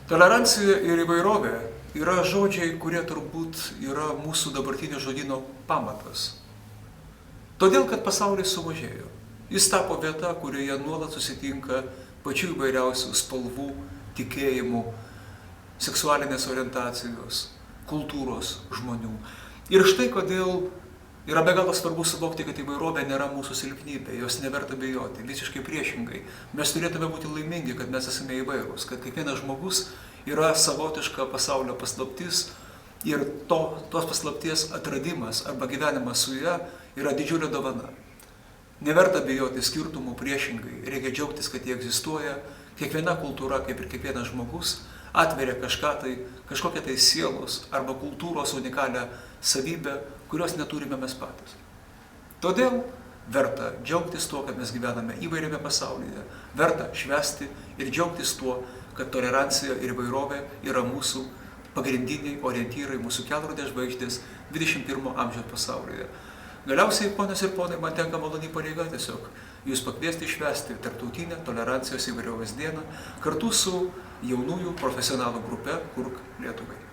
Tolerancija ir įvairovė yra žodžiai, kurie turbūt yra mūsų dabartinio žodyno pamatas. Todėl, kad pasaulis sumažėjo. Jis tapo vieta, kurioje nuolat susitinka pačių įvairiausių spalvų, tikėjimų, seksualinės orientacijos, kultūros žmonių. Ir štai kodėl yra be galo svarbu suvokti, kad įvairovė nėra mūsų silpnybė, jos neverta bijoti, visiškai priešingai. Mes turėtume būti laimingi, kad mes esame įvairūs, kad kiekvienas žmogus yra savotiška pasaulio paslaptis ir tos paslapties atradimas arba gyvenimas su ja yra didžiulė dovana. Neverta bijoti skirtumų, priešingai, reikia džiaugtis, kad jie egzistuoja. Kiekviena kultūra, kaip ir kiekvienas žmogus, atveria kažkokią tai sielos arba kultūros unikalią savybę, kurios neturime mes patys. Todėl verta džiaugtis tuo, kad mes gyvename įvairiame pasaulyje, verta švęsti ir džiaugtis tuo, kad tolerancija ir įvairovė yra mūsų pagrindiniai orientyrai, mūsų kelrodės žvaigždės 21 amžiaus pasaulyje. Galiausiai, ponios ir ponai, man tenka maloni pareiga tiesiog jūs pakviesti švęsti Tarptautinę tolerancijos įvairovės dieną kartu su jaunųjų profesionalų grupe Kurk Lietuvai.